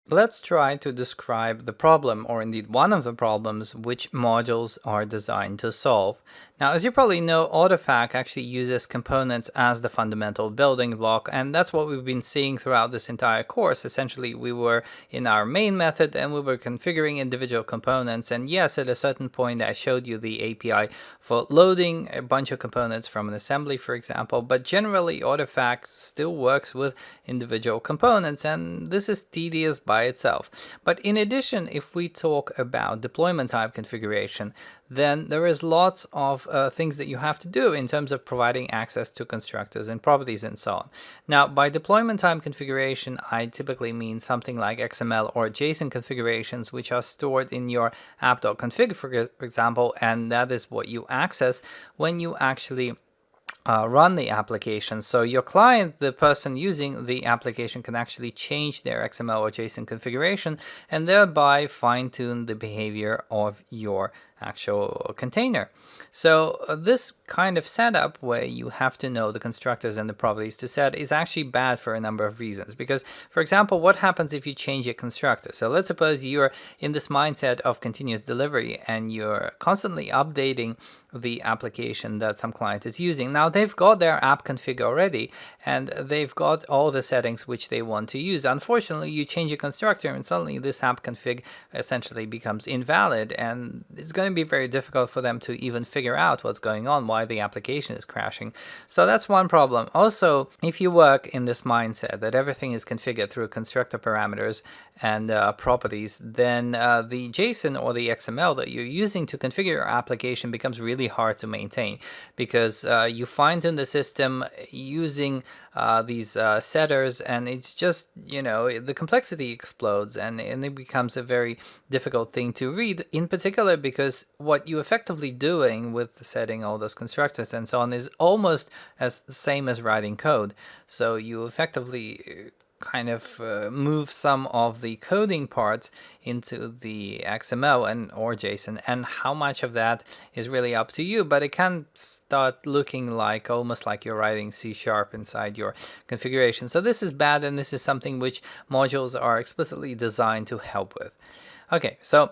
let's try to describe the problem, or indeed one of the problems, which modules are designed to solve. Now, as you probably know, AutoFac actually uses components as the fundamental building block, and that's what we've been seeing throughout this entire course. Essentially, we were in our main method and we were configuring individual components, and yes, at a certain point I showed you the API for loading a bunch of components from an assembly, for example, but generally AutoFac still works with individual components, and this is tedious by itself. But in addition, if we talk about deployment type configuration, then there is lots of things that you have to do in terms of providing access to constructors and properties and so on. Now, by deployment time configuration, I typically mean something like XML or JSON configurations, which are stored in your app.config, for example, and that is what you access when you actually run the application. So your client, the person using the application, can actually change their XML or JSON configuration and thereby fine-tune the behavior of your actual container. So this kind of setup where you have to know the constructors and the properties to set is actually bad for a number of reasons. Because, for example, what happens if you change your constructor? So let's suppose you're in this mindset of continuous delivery and you're constantly updating the application that some client is using. Now they've got their app config already and they've got all the settings which they want to use. Unfortunately, you change a constructor and suddenly this app config essentially becomes invalid, and it's going to be very difficult for them to even figure out what's going on, why the application is crashing. So that's one problem. Also, if you work in this mindset that everything is configured through constructor parameters and properties, then the JSON or the XML that you're using to configure your application becomes really hard to maintain, because you fine-tune the system using these setters, and it's just, the complexity explodes and it becomes a very difficult thing to read, in particular because what you're effectively doing with setting all those constructors and so on is almost as the same as writing code. So you effectively kind of move some of the coding parts into the XML and or JSON, and how much of that is really up to you, but it can start looking like almost like you're writing C# inside your configuration. So this is bad, and this is something which modules are explicitly designed to help with. Okay, so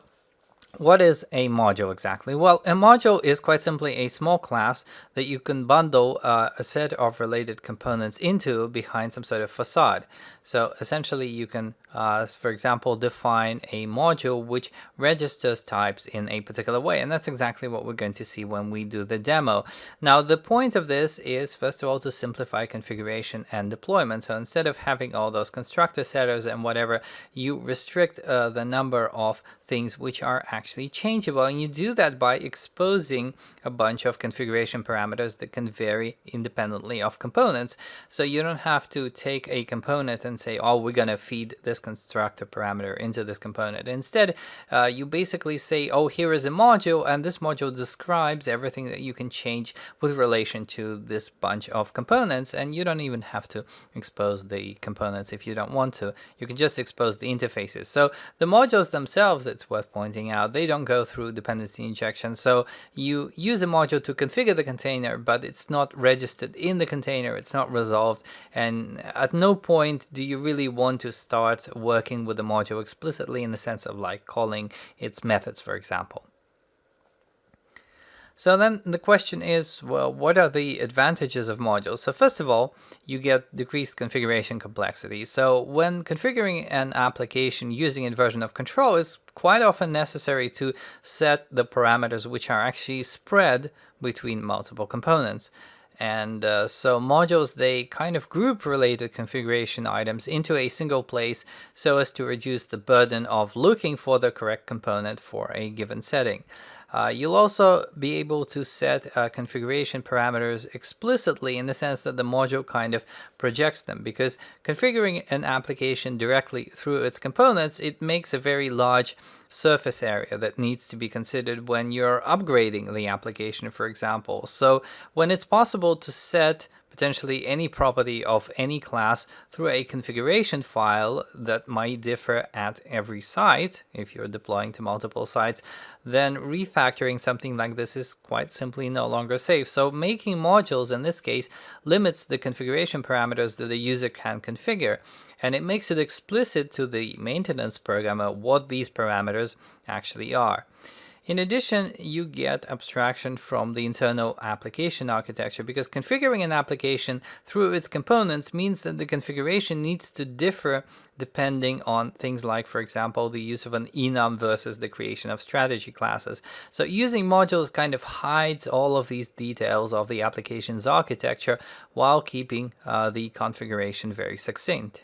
what is a module exactly? Well, a module is quite simply a small class that you can bundle a set of related components into behind some sort of facade. So essentially you can, for example, define a module which registers types in a particular way. And that's exactly what we're going to see when we do the demo. Now, the point of this is, first of all, to simplify configuration and deployment. So instead of having all those constructor setters and whatever, you restrict the number of things which are actually changeable. And you do that by exposing a bunch of configuration parameters that can vary independently of components. So you don't have to take a component and say, oh, we're going to feed this constructor parameter into this component. Instead, you basically say, oh, here is a module, and this module describes everything that you can change with relation to this bunch of components, and you don't even have to expose the components if you don't want to. You can just expose the interfaces. So the modules themselves, it's worth pointing out, they don't go through dependency injection. So you use a module to configure the container, but it's not registered in the container, it's not resolved, and at no point do you really want to start working with the module explicitly in the sense of like calling its methods, for example. So then the question is, well, what are the advantages of modules? So first of all, you get decreased configuration complexity. So when configuring an application using a version of control, it's quite often necessary to set the parameters which are actually spread between multiple components. And so modules, they kind of group related configuration items into a single place so as to reduce the burden of looking for the correct component for a given setting. You'll also be able to set configuration parameters explicitly in the sense that the module kind of projects them, because configuring an application directly through its components, it makes a very large surface area that needs to be considered when you're upgrading the application, for example. So when it's possible to set potentially any property of any class through a configuration file that might differ at every site, if you're deploying to multiple sites, then refactoring something like this is quite simply no longer safe. So making modules in this case limits the configuration parameters that the user can configure. and it makes it explicit to the maintenance programmer what these parameters actually are. In addition, you get abstraction from the internal application architecture, because configuring an application through its components means that the configuration needs to differ depending on things like, for example, the use of an enum versus the creation of strategy classes. So using modules kind of hides all of these details of the application's architecture while keeping the configuration very succinct.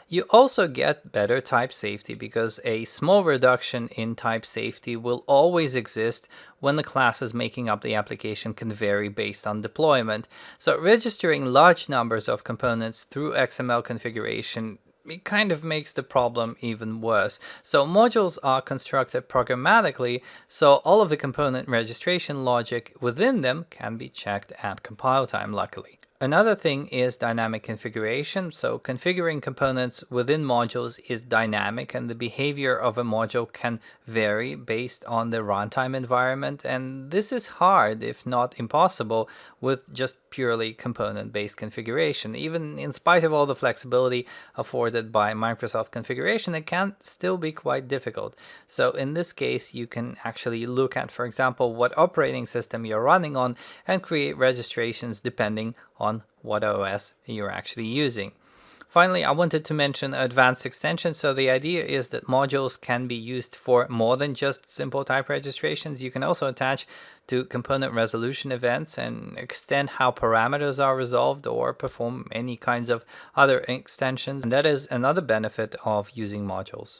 You also get better type safety, because a small reduction in type safety will always exist when the classes making up the application can vary based on deployment. So registering large numbers of components through XML configuration, it kind of makes the problem even worse. So modules are constructed programmatically, so all of the component registration logic within them can be checked at compile time, luckily. Another thing is dynamic configuration. So configuring components within modules is dynamic, and the behavior of a module can vary based on the runtime environment. And this is hard, if not impossible, with just purely component-based configuration. Even in spite of all the flexibility afforded by Microsoft configuration, it can still be quite difficult. So in this case, you can actually look at, for example, what operating system you're running on and create registrations depending on what OS you're actually using. Finally, I wanted to mention advanced extensions. So the idea is that modules can be used for more than just simple type registrations. You can also attach to component resolution events and extend how parameters are resolved or perform any kinds of other extensions. And that is another benefit of using modules.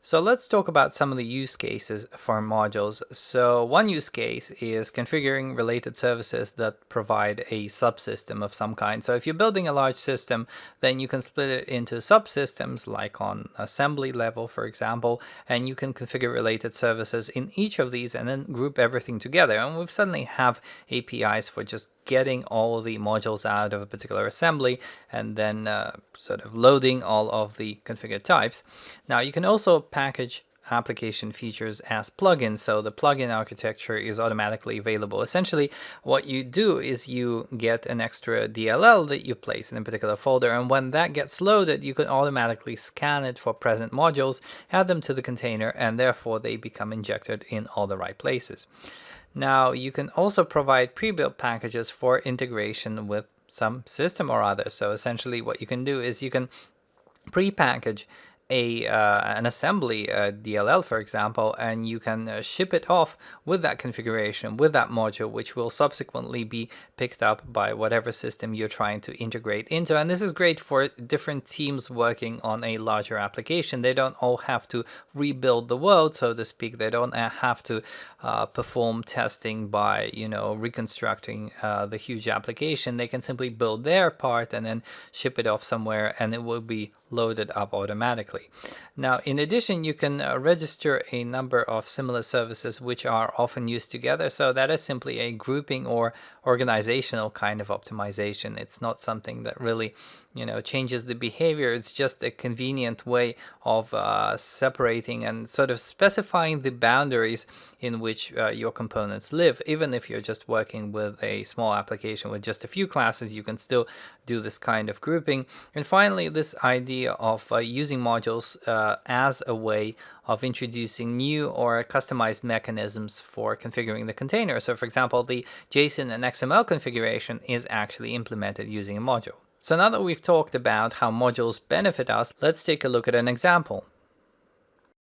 So let's talk about some of the use cases for modules. So one use case is configuring related services that provide a subsystem of some kind. So if you're building a large system, then you can split it into subsystems, like on assembly level, for example, and you can configure related services in each of these and then group everything together. And we suddenly have APIs for just getting all the modules out of a particular assembly and then sort of loading all of the configured types. Now you can also package application features as plugins, so the plugin architecture is automatically available. Essentially, what you do is you get an extra DLL that you place in a particular folder, and when that gets loaded, you can automatically scan it for present modules, add them to the container, and therefore they become injected in all the right places. Now, you can also provide pre-built packages for integration with some system or other. So essentially what you can do is you can pre-package an assembly DLL, for example, and you can ship it off with that configuration, with that module, which will subsequently be picked up by whatever system you're trying to integrate into. And this is great for different teams working on a larger application. They don't all have to rebuild the world, so to speak. They don't have to perform testing by, reconstructing the huge application. They can simply build their part and then ship it off somewhere, and it will be loaded up automatically. Now, in addition, you can register a number of similar services which are often used together. So that is simply a grouping or organizational kind of optimization. It's not something that really changes the behavior. It's just a convenient way of separating and sort of specifying the boundaries in which your components live. Even if you're just working with a small application with just a few classes, you can still do this kind of grouping. And finally, this idea of using modules as a way of introducing new or customized mechanisms for configuring the container. So for example, the JSON and XML configuration is actually implemented using a module. So now that we've talked about how modules benefit us, let's take a look at an example.